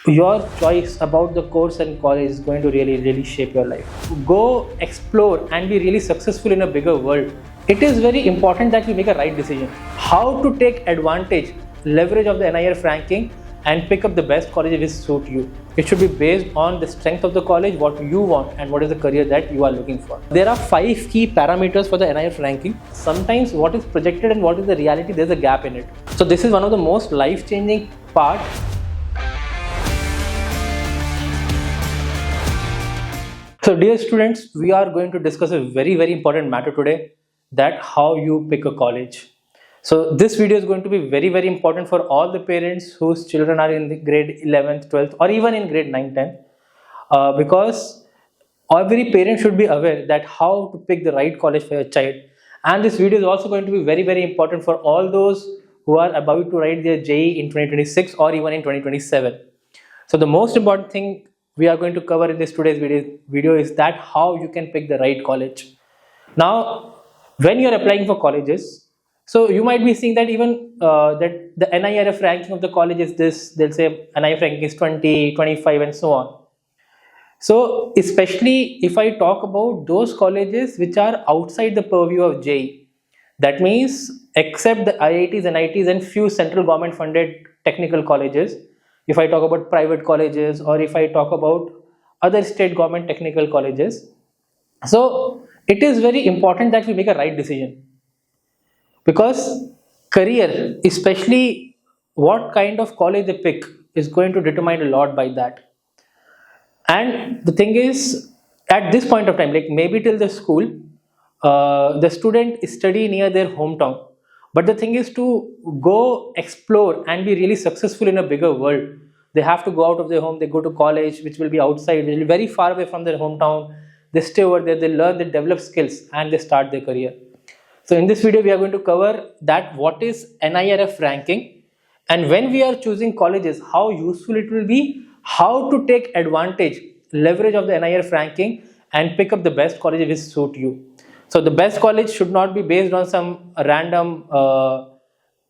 Your choice about the course and college is going to really shape your life. Go explore and be really successful in a bigger world. It is very important that you make a right decision. How to take advantage, leverage of the NIRF ranking and pick up the best colleges which suit you. It should be based on the strength of the college, what you want and what is the career that you are looking for. There are 5 key parameters for the NIRF ranking. Sometimes what is projected and what is the reality, there's a gap in it. So this is one of the most life-changing part. So dear students, we are going to discuss a very important matter today, that how you pick a college. So this video is going to be very important for all the parents whose children are in the grade 11th, 12th or even in grade 9, 10 because every parent should be aware that how to pick the right college for your child. And this video is also going to be very important for all those who are about to write their JEE in 2026 or even in 2027. So the most important thing we are going to cover in this today's video is that how you can pick the right college. Now, when you are applying for colleges, so you might be seeing that even that the NIRF ranking of the college is this, they'll say NIRF ranking is 20, 25 and so on. So especially if I talk about those colleges which are outside the purview of JEE, that means except the IITs, NITs and few central government funded technical colleges, if I talk about private colleges or if I talk about other state government technical colleges. So it is very important that we make a right decision, because career, especially what kind of college they pick, is going to determine a lot by that. And the thing is, at this point of time, like maybe till the school, the student study near their hometown. But the thing is to go explore and be really successful in a bigger world. They have to go out of their home, they go to college, which will be outside, which will be very far away from their hometown. They stay over there, they learn, they develop skills and they start their career. So in this video, we are going to cover that what is NIRF ranking, and when we are choosing colleges, how useful it will be, how to take advantage, leverage of the NIRF ranking and pick up the best colleges which suit you. So the best college should not be based on some random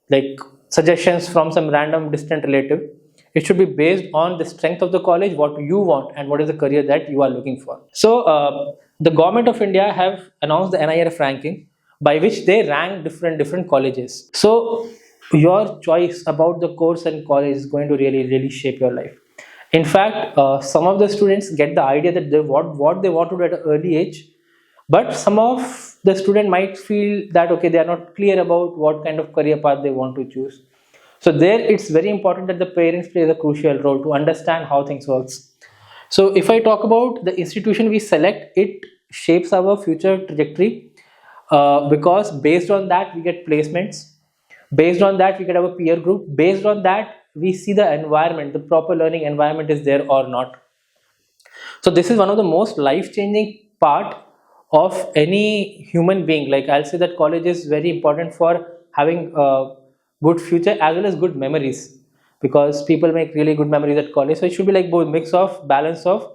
like suggestions from some random distant relative. It should be based on the strength of the college, what you want and what is the career that you are looking for. So the government of India have announced the NIRF ranking, by which they rank different colleges. So your choice about the course and college is going to really shape your life. In fact, some of the students get the idea that what they want to do at an early age, but some of the student might feel that okay, they are not clear about what kind of career path they want to choose. So there it's very important that the parents play a crucial role to understand how things works. So if I talk about the institution we select, it shapes our future trajectory because based on that we get placements, based on that we get our peer group, based on that we see the environment, the proper learning environment is there or not. So this is one of the most life-changing part of any human being. Like I'll say that college is very important for having a good future as well as good memories, because people make really good memories at college. So it should be like both mix of balance of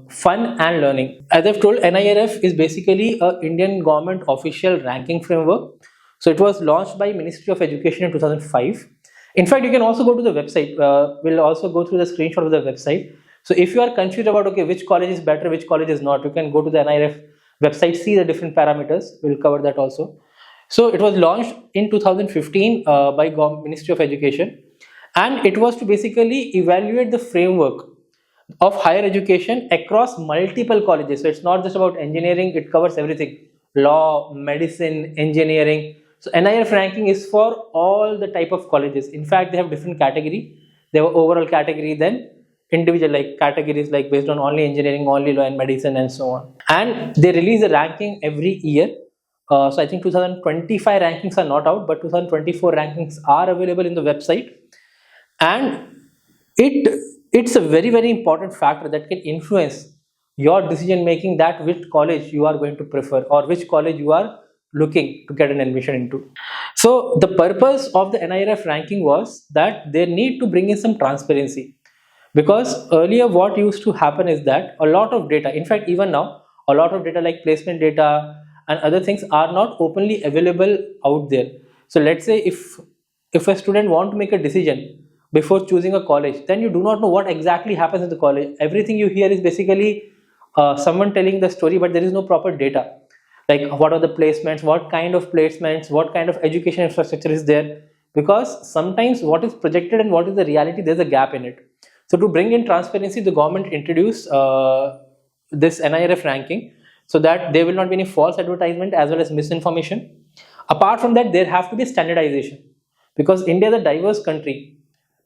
fun and learning. As I've told, NIRF is basically a Indian government official ranking framework. So it was launched by Ministry of Education in 2005. In fact, you can also go to the website. We'll also go through the screenshot of the website. So if you are confused about okay, which college is better, which college is not, you can go to the NIRF website, see the different parameters. We'll cover that also. So it was launched in 2015 by Ministry of Education, and it was to basically evaluate the framework of higher education across multiple colleges. So it's not just about engineering, it covers everything: law, medicine, engineering. So NIRF ranking is for all the type of colleges. In fact, they have different category. They have overall category, then individual like categories like based on only engineering, only law and medicine and so on. And they release a ranking every year. So I think 2025 rankings are not out, but 2024 rankings are available in the website. And it's a very important factor that can influence your decision making, that which college you are going to prefer or which college you are looking to get an admission into. So the purpose of the NIRF ranking was that they need to bring in some transparency, because earlier what used to happen is that a lot of data, in fact even now, a lot of data like placement data and other things are not openly available out there. So let's say if a student want to make a decision before choosing a college, then you do not know what exactly happens in the college. Everything you hear is basically someone telling the story, but there is no proper data. Like what are the placements, what kind of placements, what kind of education infrastructure is there? Because sometimes what is projected and what is the reality, there's a gap in it. So to bring in transparency, the government introduced this NIRF ranking so that there will not be any false advertisement as well as misinformation. Apart from that, there have to be standardization because India is a diverse country.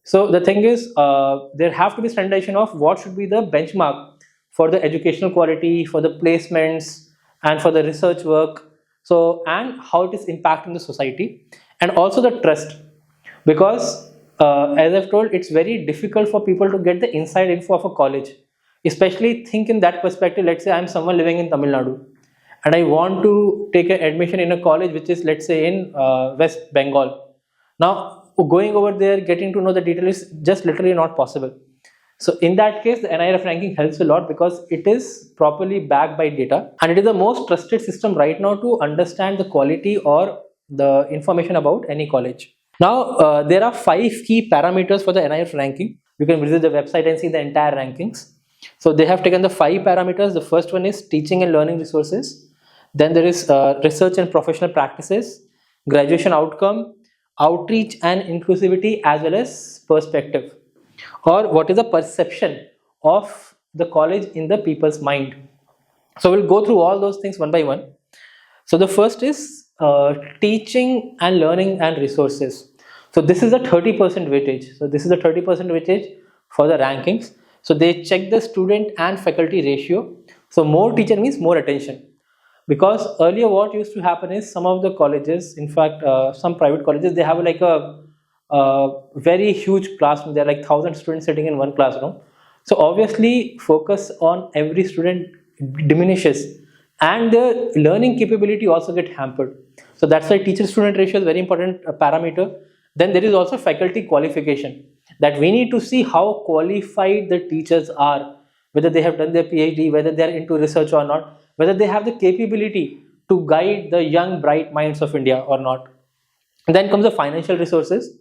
So the thing is, there have to be standardization of what should be the benchmark for the educational quality, for the placements, and for the research work. So and how it is impacting the society, and also the trust, because as I've told, it's very difficult for people to get the inside info of a college. Especially think in that perspective. Let's say I'm someone living in Tamil Nadu, and I want to take an admission in a college which is, let's say, in West Bengal. Now, going over there, getting to know the detail is just literally not possible. So in that case, the NIRF ranking helps a lot because it is properly backed by data, and it is the most trusted system right now to understand the quality or the information about any college. Now, there are 5 key parameters for the NIRF ranking. You can visit the website and see the entire rankings. So they have taken the 5 parameters. The first one is teaching and learning resources. Then there is research and professional practices, graduation outcome, outreach and inclusivity, as well as perspective, or what is the perception of the college in the people's mind. So we'll go through all those things one by one. So the first is teaching and learning and resources. So this is the 30% weightage. So this is the 30% weightage for the rankings. So they check the student and faculty ratio. So more teacher means more attention. Because earlier what used to happen is some of the colleges, in fact some private colleges, they have like a very huge classroom. There are like 1,000 students sitting in one classroom. So obviously focus on every student diminishes, and the learning capability also get hampered. So that's why teacher student ratio is very important parameter. Then there is also faculty qualification, that we need to see how qualified the teachers are, whether they have done their PhD, whether they are into research or not, whether they have the capability to guide the young bright minds of India or not. And then comes the financial resources.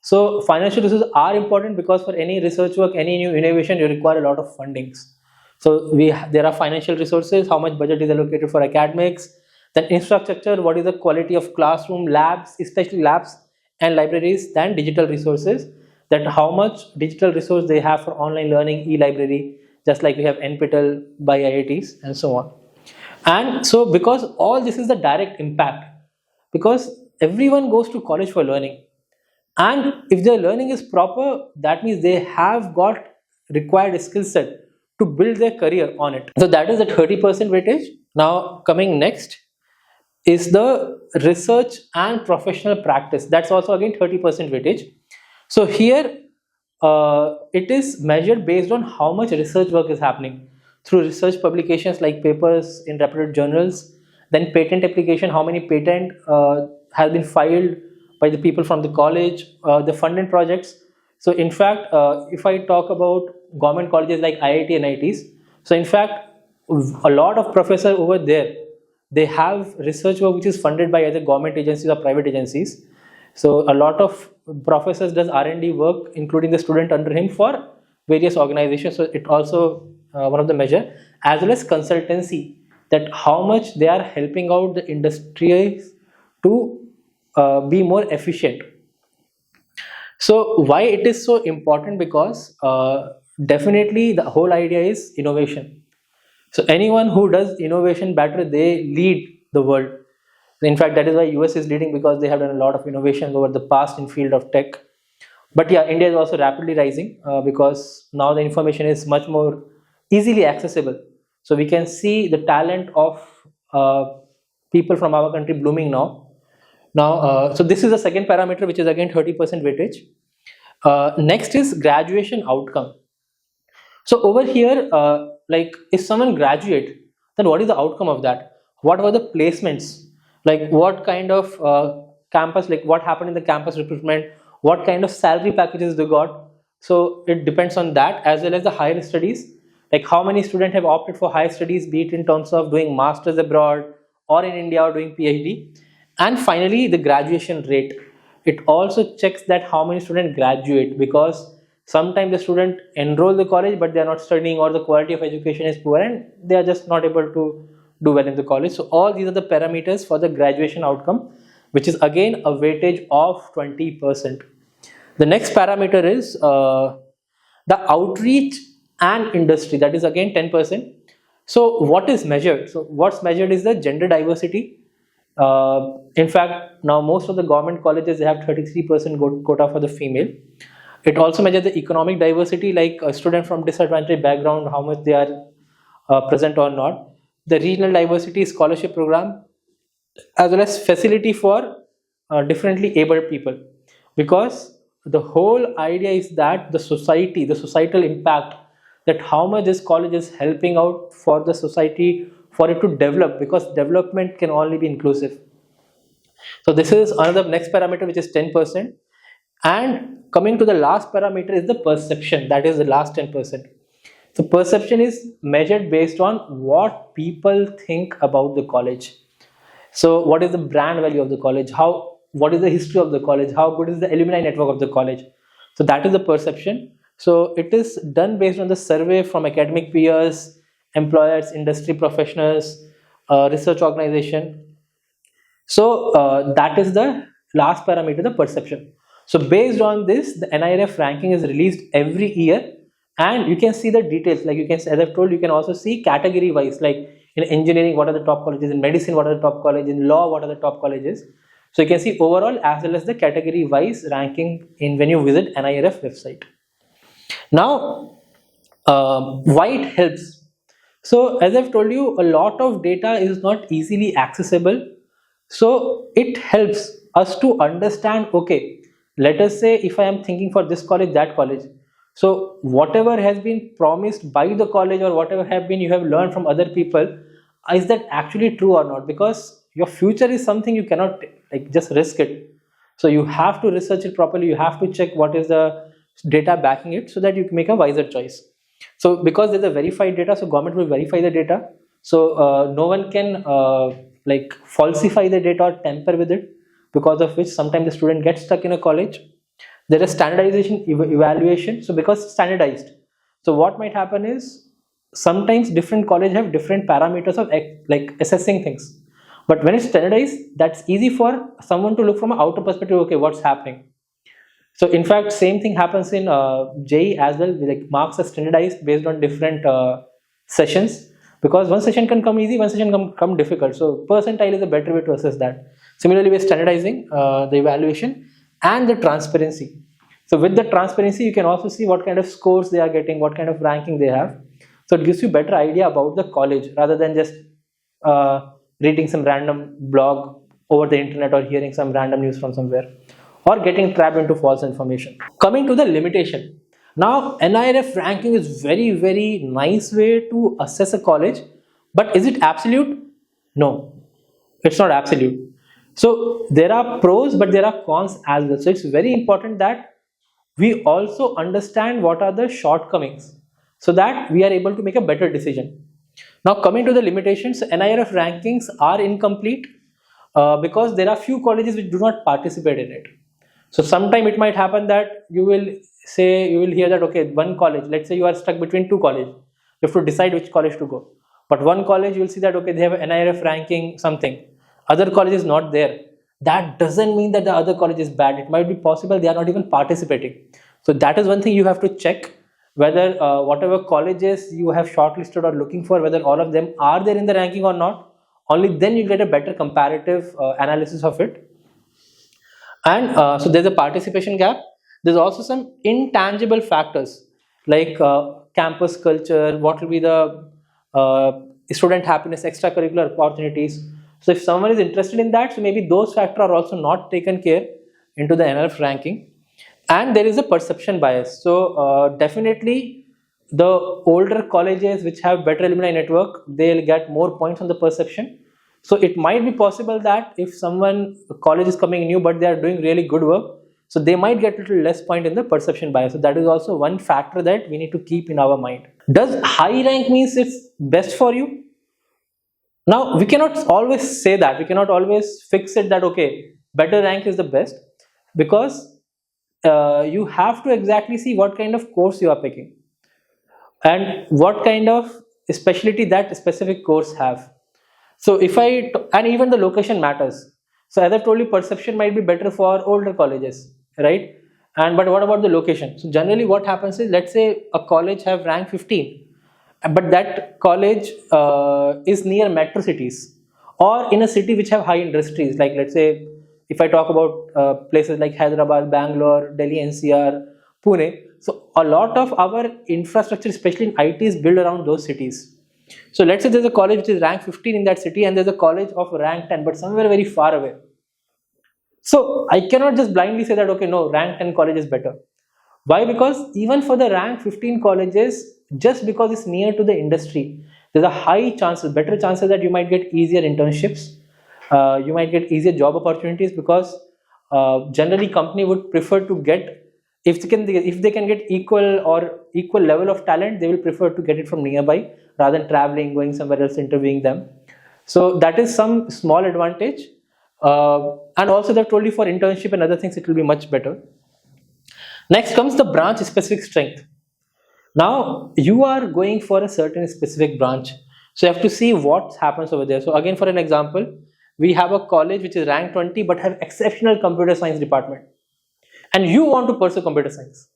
So financial resources are important because for any research work, any new innovation, you require a lot of fundings. So there are financial resources, how much budget is allocated for academics, then infrastructure, what is the quality of classroom, labs, especially labs and libraries, then digital resources, that how much digital resource they have for online learning, e-library, just like we have NPTEL by IITs and so on. And so because all this is the direct impact, because everyone goes to college for learning, and if their learning is proper, that means they have got required skill set to build their career on it. So that is the 30% weightage. Now coming next is the research and professional practice. That's also again 30% weightage. So here it is measured based on how much research work is happening through research publications like papers in reputed journals, then patent application, how many patent has been filed by the people from the college, the funded projects. So in fact, if I talk about government colleges like IIT and IITs, so in fact, a lot of professors over there, they have research work which is funded by either government agencies or private agencies. So a lot of professors does R&D work, including the student under him, for various organizations. So it also one of the measure, as well as consultancy, that how much they are helping out the industries to be more efficient. So why it is so important? Because definitely the whole idea is innovation. So anyone who does innovation better, they lead the world. In fact, that is why US is leading, because they have done a lot of innovation over the past in field of tech. But yeah, India is also rapidly rising because now the information is much more easily accessible. So we can see the talent of people from our country blooming now. So this is the second parameter, which is again 30% weightage. Next is graduation outcome. So over here, like if someone graduate, then what is the outcome of that? What were the placements? Like what kind of campus, like what happened in the campus recruitment? What kind of salary packages they got? So it depends on that, as well as the higher studies. Like how many students have opted for higher studies, be it in terms of doing masters abroad or in India or doing PhD. And finally, the graduation rate. it also checks that how many students graduate, because sometimes the student enroll the college but they are not studying, or the quality of education is poor and they are just not able to do well in the college. So all these are the parameters for the graduation outcome, which is again a weightage of 20%. The next parameter is the outreach and industry, that is again 10%. So what is measured? So what's measured is the gender diversity. In fact, now most of the government colleges, they have 33% quota for the female. It also measures the economic diversity, like a student from disadvantaged background, how much they are present or not. The regional diversity, scholarship program, as well as facility for differently abled people, because the whole idea is that the society, the societal impact, that how much this college is helping out for the society, for it to develop, because development can only be inclusive. So this is another next parameter, which is 10%. And coming to the last parameter is the perception, that is the last 10%. So perception is measured based on what people think about the college. So what is the brand value of the college? What is the history of the college? How good is the alumni network of the college? So that is the perception. So it is done based on the survey from academic peers, employers, industry professionals, research organization. So that is the last parameter, the perception. So based on this, the NIRF ranking is released every year, and you can see the details. Like you can, as I've told, you can also see category wise. Like in engineering, what are the top colleges? In medicine, what are the top colleges? In law, what are the top colleges? So you can see overall as well as the category wise ranking in when you visit NIRF website. Now, why it helps? So as I've told you, a lot of data is not easily accessible. So it helps us to understand, okay, let us say if I am thinking for this college, that college. So whatever has been promised by the college, or whatever have been you have learned from other people, is that actually true or not? Because your future is something you cannot like just risk it. So you have to research it properly. You have to check what is the data backing it, so that you can make a wiser choice. So because there's a verified data, so government will verify the data. So no one can like falsify the data or tamper with it, because of which sometimes the student gets stuck in a college. There is standardization evaluation. So because it's standardized, so what might happen is sometimes different college have different parameters of like assessing things. But when it's standardized, that's easy for someone to look from an outer perspective. Okay, what's happening? So in fact, same thing happens in JEE as well. Like marks are standardized based on different sessions, because one session can come easy, one session come difficult. So percentile is a better way to assess that. Similarly, we're standardizing the evaluation and the transparency. So with the transparency, you can also see what kind of scores they are getting, what kind of ranking they have. So it gives you better idea about the college, rather than just reading some random blog over the internet, or hearing some random news from somewhere, or getting trapped into false information. Coming to the limitation. Now, NIRF ranking is very nice way to assess a college, but is it absolute? No, it's not absolute. So there are pros, but there are cons as well. So it's very important that we also understand what are the shortcomings, so that we are able to make a better decision. Now coming to the limitations, NIRF rankings are incomplete because there are few colleges which do not participate in it. So sometime it might happen that you will hear that, okay, one college, let's say you are stuck between two colleges, you have to decide which college to go. But one college you will see that, okay, they have an NIRF ranking something, other college is not there. That doesn't mean that the other college is bad. It might be possible they are not even participating. So that is one thing you have to check, whether whatever colleges you have shortlisted or looking for, whether all of them are there in the ranking or not. Only then you get a better comparative analysis of it. And so there's a participation gap. There's also some intangible factors like campus culture, what will be the student happiness, extracurricular opportunities. So if someone is interested in that, so maybe those factors are also not taken care into the NLF ranking. And there is a perception bias. So definitely the older colleges which have better alumni network, they'll get more points on the perception. So it might be possible that if someone, a college is coming new but they are doing really good work, so they might get a little less point in the perception bias. So that is also one factor that we need to keep in our mind. Does high rank means it's best for you? Now we cannot always say that. We cannot always fix it that, okay, better rank is the best. because you have to exactly see what kind of course you are picking and what kind of specialty that specific course have. So if and even the location matters. So as I told you, perception might be better for older colleges, right? And but what about the location? So generally what happens is, let's say a college have rank 15, but that college is near metro cities or in a city which have high industries, like let's say if I talk about places like Hyderabad, Bangalore, Delhi NCR, Pune. So a lot of our infrastructure, especially in IT, is built around those cities. So let's say there's a college which is rank 15 in that city and there's a college of rank 10 but somewhere very far away. So I cannot just blindly say that okay, no, rank 10 college is better. Why? Because even for the rank 15 colleges, just because it's near to the industry, there's a high chances, better chances that you might get easier internships, you might get easier job opportunities, because generally company would prefer to get, if they can get equal level of talent, they will prefer to get it from nearby rather than traveling, going somewhere else, interviewing them. So that is some small advantage. And also they've told you for internship and other things it will be much better. Next comes the branch specific strength. Now you are going for a certain specific branch, so you have to see what happens over there. So again, for an example, we have a college which is ranked 20 but have exceptional computer science department, and you want to pursue computer science.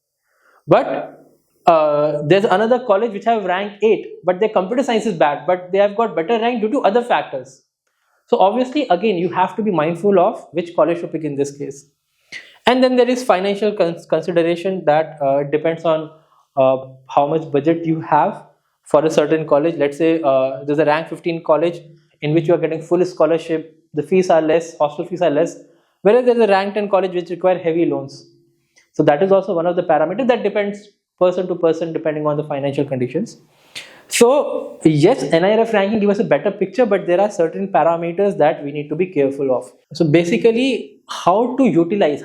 But there's another college which have rank 8 but their computer science is bad, but they have got better rank due to other factors. So obviously again you have to be mindful of which college to pick in this case. And then there is financial consideration, that it depends on how much budget you have for a certain college. Let's say there's a rank 15 college in which you are getting full scholarship, the fees are less, hostel fees are less, whereas there's a rank 10 college which require heavy loans. So that is also one of the parameters that depends person to person depending on the financial conditions. So yes, NIRF ranking gives us a better picture, but there are certain parameters that we need to be careful of. So basically, how to utilize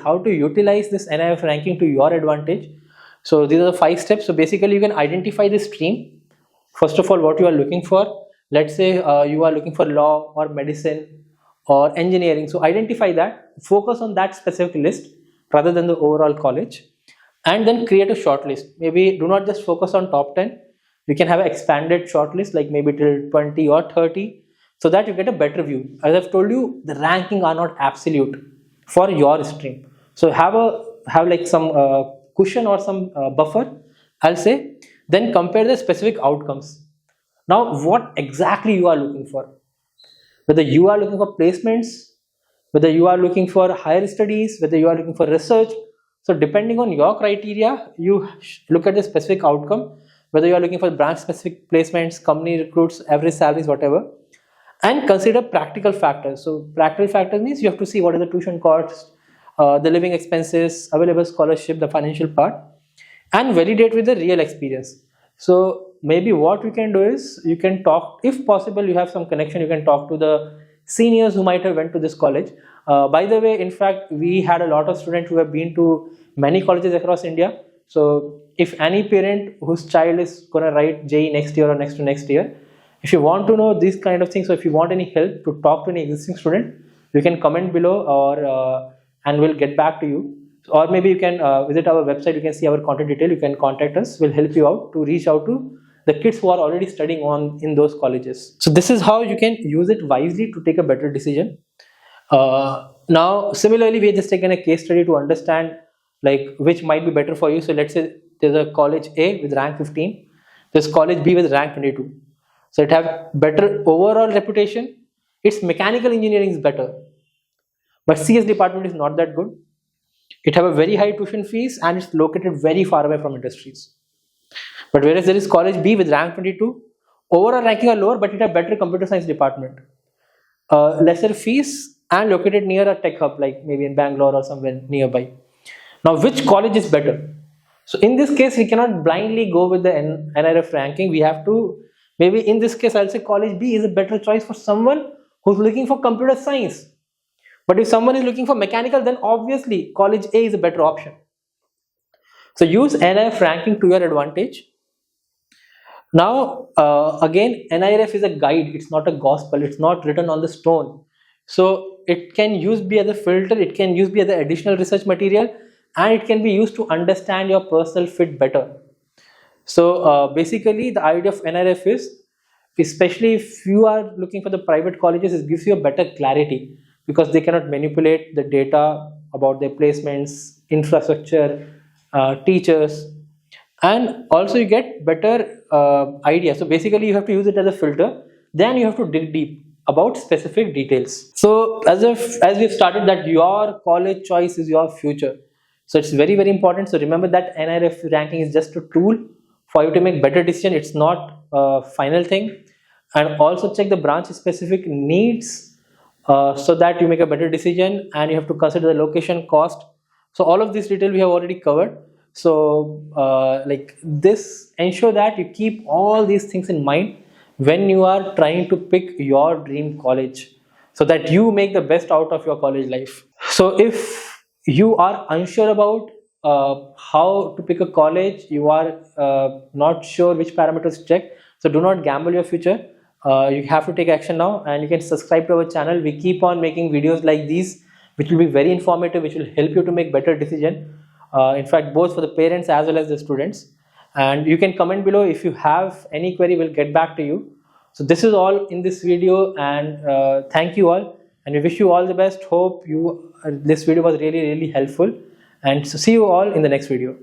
this NIRF ranking to your advantage. So these are the 5 steps. So basically, you can identify the stream. First of all, what you are looking for. Let's say you are looking for law or medicine or engineering. So identify that. Focus on that specific list rather than the overall college, and then create a short list. Maybe do not just focus on top 10. You can have an expanded shortlist, like maybe till 20 or 30, so that you get a better view. As I've told you, the ranking are not absolute for your stream. So have like some cushion or some buffer, I'll say. Then compare the specific outcomes. Now, what exactly you are looking for? Whether you are looking for placements, whether you are looking for higher studies, whether you are looking for research. So depending on your criteria, you look at the specific outcome, whether you are looking for branch specific placements, company recruits, average salaries, whatever, and consider practical factors. So practical factors means you have to see what are the tuition costs, the living expenses, available scholarship, the financial part, and validate with the real experience. So maybe what you can do is, you can talk, if possible you have some connection, you can talk to the seniors who might have went to this college. By the way, in fact, we had a lot of students who have been to many colleges across India. So if any parent whose child is going to write JEE next year or next to next year, if you want to know these kind of things, so if you want any help to talk to any existing student, you can comment below, or and we'll get back to you. Or maybe you can visit our website, you can see our contact detail, you can contact us, we'll help you out to reach out to the kids who are already studying in those colleges. So this is how you can use it wisely to take a better decision. Now similarly, we have just taken a case study to understand like which might be better for you. So let's say there's a college A with rank 15, there's college B with rank 22. So it have better overall reputation. Its mechanical engineering is better, but CS department is not that good. It have a very high tuition fees and it's located very far away from industries. But whereas there is college B with rank 22, overall ranking are lower, but it have better computer science department, lesser fees, and located near a tech hub, like maybe in Bangalore or somewhere nearby. Now, which college is better? So in this case, we cannot blindly go with the NIRF ranking. We have to, maybe in this case, I'll say college B is a better choice for someone who's looking for computer science. But if someone is looking for mechanical, then obviously college A is a better option. So use NIRF ranking to your advantage. Now, again, NIRF is a guide. It's not a gospel. It's not written on the stone. So it can use be as a filter, it can use be as an additional research material, and it can be used to understand your personal fit better. So basically, the idea of NRF is, especially if you are looking for the private colleges, it gives you a better clarity because they cannot manipulate the data about their placements, infrastructure, teachers, and also you get better idea. So basically, you have to use it as a filter. Then you have to dig deep about specific details. So as we've started that your college choice is your future. So it's very very important. So remember that NIRF ranking is just a tool for you to make better decision. It's not a final thing. And also check the branch specific needs so that you make a better decision, and you have to consider the location, cost. So all of this detail we have already covered. So like this, ensure that you keep all these things in mind when you are trying to pick your dream college, so that you make the best out of your college life. So if you are unsure about how to pick a college, you are not sure which parameters to check, so do not gamble your future. You have to take action now, and you can subscribe to our channel. We keep on making videos like these which will be very informative, which will help you to make better decision, in fact both for the parents as well as the students. And you can comment below if you have any query, we'll get back to you. So this is all in this video, and thank you all, and we wish you all the best. Hope you this video was really really helpful, and so see you all in the next video.